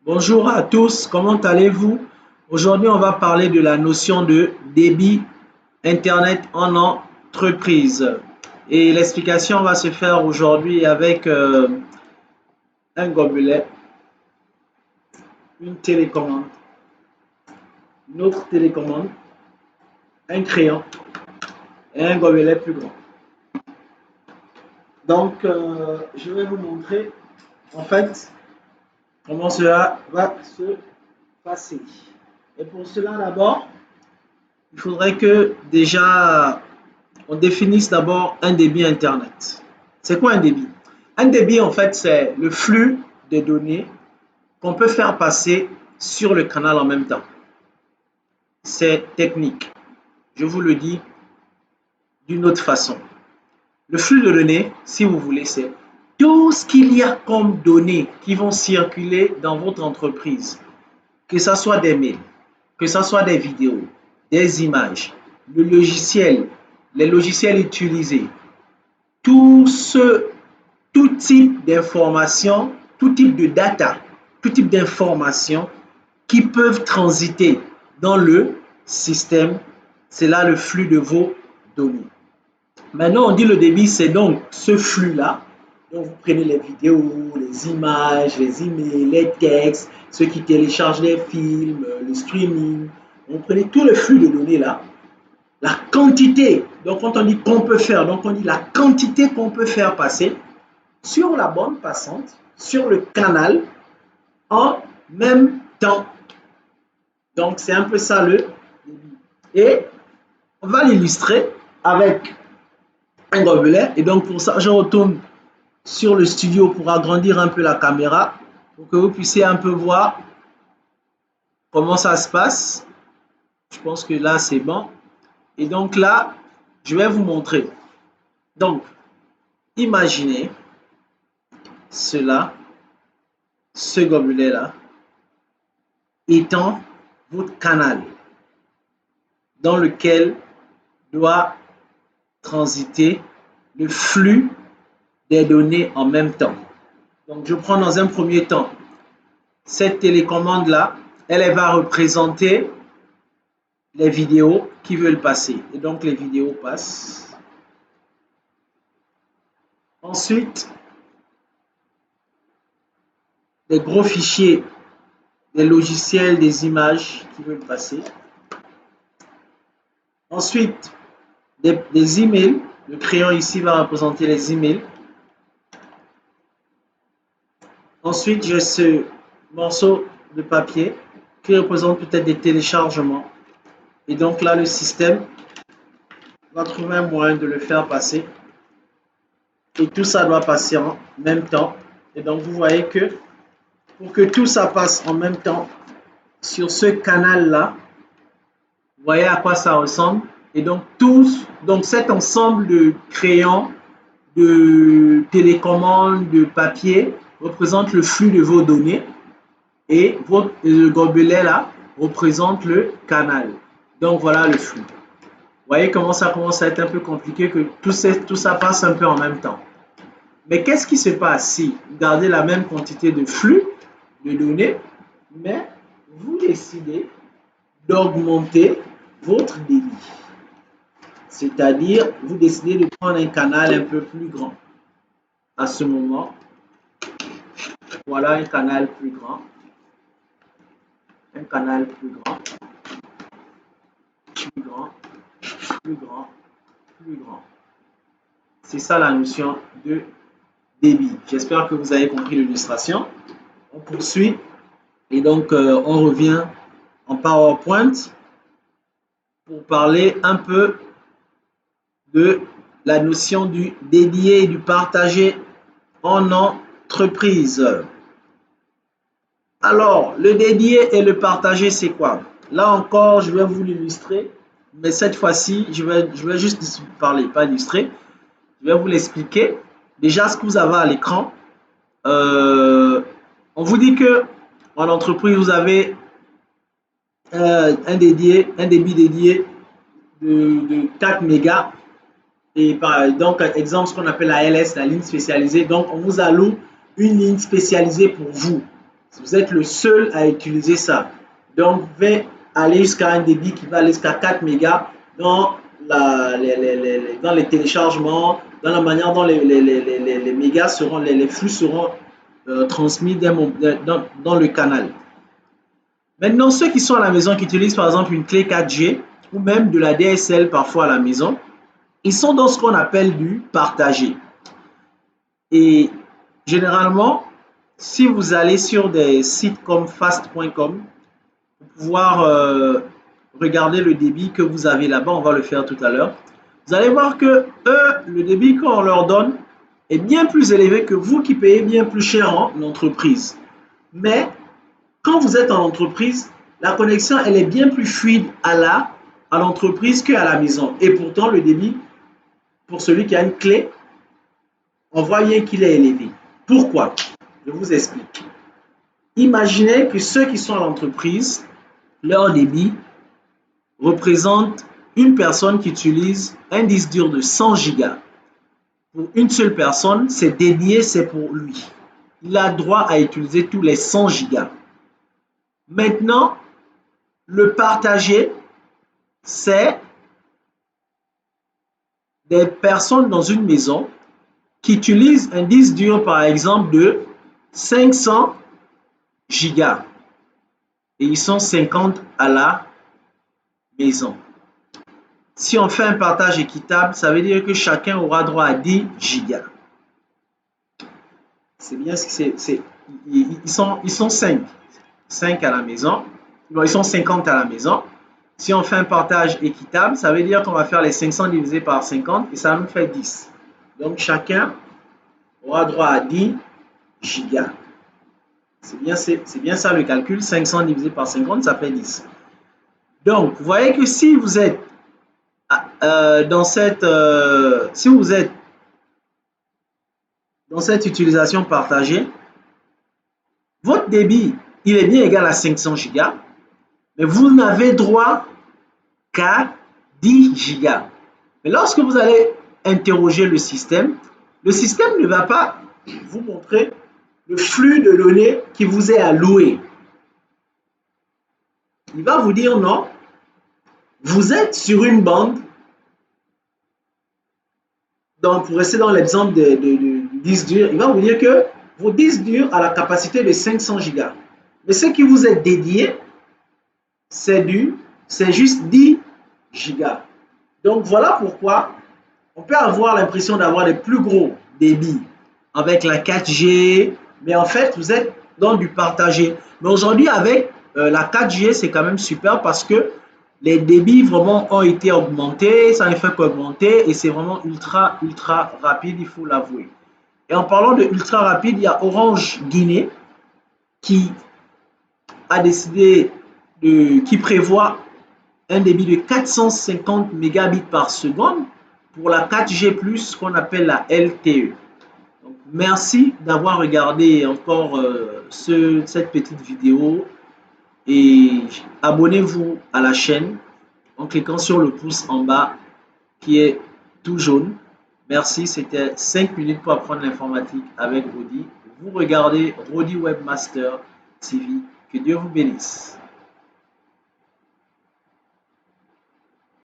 Bonjour à tous, comment allez-vous? Aujourd'hui, on va parler de la notion de débit Internet en entreprise. Et l'explication va se faire aujourd'hui avec un gobelet, une télécommande, une autre télécommande, un crayon et un gobelet plus grand. Donc, je vais vous montrer en fait comment cela va se passer. Et pour cela, d'abord, il faudrait que déjà on définisse d'abord un débit Internet. C'est quoi un débit? Un débit, en fait, c'est le flux de données qu'on peut faire passer sur le canal en même temps. C'est technique. Je vous le dis d'une autre façon. Le flux de données, si vous voulez, c'est tout ce qu'il y a comme données qui vont circuler dans votre entreprise, que ce soit des mails, que ce soit des vidéos, des images, le logiciel, les logiciels utilisés, tout tout type d'informations, tout type de data, tout type d'informations qui peuvent transiter dans le système, c'est là le flux de vos données. Maintenant, on dit le débit, c'est donc ce flux-là. Donc, vous prenez les vidéos, les images, les emails, les textes, ceux qui téléchargent les films, le streaming. Vous prenez tout le flux de données là. La quantité, donc quand on dit qu'on peut faire, donc on dit la quantité qu'on peut faire passer sur la bande passante, sur le canal, en même temps. Donc, c'est un peu ça le débit. Et on va l'illustrer avec un gobelet. Et donc, pour ça, je retourne sur le studio pour agrandir un peu la caméra pour que vous puissiez un peu voir comment ça se passe. Je pense que là, c'est bon. Et donc là, je vais vous montrer. Donc, imaginez cela, ce gobelet-là, étant votre canal dans lequel doit transiter le flux des données en même temps. Donc, je prends dans un premier temps cette télécommande-là, elle va représenter les vidéos qui veulent passer. Et donc, les vidéos passent. Ensuite, les gros fichiers, des logiciels, des images qui veulent passer. Ensuite, des emails. Le crayon ici va représenter les emails. Ensuite, j'ai ce morceau de papier qui représente peut-être des téléchargements. Et donc là, le système va trouver un moyen de le faire passer. Et tout ça doit passer en même temps. Et donc, vous voyez que pour que tout ça passe en même temps sur ce canal-là, vous voyez à quoi ça ressemble. Et donc, cet ensemble de crayons, de télécommandes, de papier représente le flux de vos données. Et le gobelet là représente le canal. Donc, voilà le flux. Vous voyez comment ça commence à être un peu compliqué, que tout ça passe un peu en même temps. Mais qu'est-ce qui se passe si vous gardez la même quantité de flux de données, mais vous décidez d'augmenter votre débit? C'est-à-dire, vous décidez de prendre un canal un peu plus grand. À ce moment, voilà un canal plus grand. Un canal plus grand. Plus grand. Plus grand. Plus grand. C'est ça la notion de débit. J'espère que vous avez compris l'illustration. On poursuit et donc on revient en PowerPoint pour parler un peu de la notion du dédié et du partagé en entreprise. Alors, le dédié et le partagé, c'est quoi? Là encore, je vais vous l'illustrer, mais cette fois-ci, je vais juste parler, pas illustrer. Je vais vous l'expliquer. Déjà, ce que vous avez à l'écran, on vous dit que en entreprise, vous avez un débit dédié de 4 mégas. Et donc, exemple, ce qu'on appelle la LS, la ligne spécialisée. Donc, on vous alloue une ligne spécialisée pour vous. Vous êtes le seul à utiliser ça. Donc, vous pouvez aller jusqu'à un débit qui va aller jusqu'à 4 mégas dans, dans les téléchargements, dans la manière dont les mégas seront, les flux seront transmis dans le canal. Maintenant, ceux qui sont à la maison, qui utilisent par exemple une clé 4G ou même de la DSL parfois à la maison, ils sont dans ce qu'on appelle du partagé. Et généralement, si vous allez sur des sites comme fast.com, pour pouvoir regarder le débit que vous avez là-bas, on va le faire tout à l'heure, vous allez voir que eux, le débit qu'on leur donne est bien plus élevé que vous qui payez bien plus cher en entreprise. Mais quand vous êtes en entreprise, la connexion elle est bien plus fluide à l'entreprise qu'à la maison. Et pourtant, le débit, pour celui qui a une clé, on voit bien qu'il est élevé. Pourquoi? Je vous explique. Imaginez que ceux qui sont à l'entreprise, leur débit représente une personne qui utilise un disque dur de 100 gigas. Pour une seule personne, c'est dédié, c'est pour lui. Il a droit à utiliser tous les 100 gigas. Maintenant, le partagé, c'est des personnes dans une maison qui utilisent un disque dur, par exemple, de 500 gigas. Et ils sont 50 à la maison. Si on fait un partage équitable, ça veut dire que chacun aura droit à 10 gigas. C'est bien ce que c'est. Ils sont 5. 5 à la maison. Bon, ils sont 50 à la maison. Si on fait un partage équitable, ça veut dire qu'on va faire les 500 divisé par 50 et ça nous fait 10. Donc chacun aura droit à 10 gigas. C'est bien ça le calcul. 500 divisé par 50, ça fait 10. Donc, vous voyez que si vous êtes dans cette utilisation partagée, votre débit, il est bien égal à 500 gigas, mais vous n'avez droit qu'à 10 gigas. Mais lorsque vous allez interroger le système ne va pas vous montrer le flux de données qui vous est alloué. Il va vous dire non, vous êtes sur une bande. Donc, pour rester dans l'exemple du disque dur, il va vous dire que vos disques durs a la capacité de 500 gigas. Mais ce qui vous est dédié, c'est juste 10 gigas. Donc, voilà pourquoi on peut avoir l'impression d'avoir les plus gros débits avec la 4G, mais en fait, vous êtes dans du partagé. Mais aujourd'hui, avec la 4G, c'est quand même super parce que les débits vraiment ont été augmentés, ça ne fait qu'augmenter et c'est vraiment ultra rapide, il faut l'avouer. Et en parlant de ultra rapide, il y a Orange Guinée qui a décidé qui prévoit un débit de 450 mégabits par seconde pour la 4G+, qu'on appelle la LTE. Donc, merci d'avoir regardé encore cette petite vidéo et abonnez-vous à la chaîne en cliquant sur le pouce en bas qui est tout jaune. Merci, c'était 5 minutes pour apprendre l'informatique avec Rodi. Vous regardez Rodi Webmaster TV. Que Dieu vous bénisse.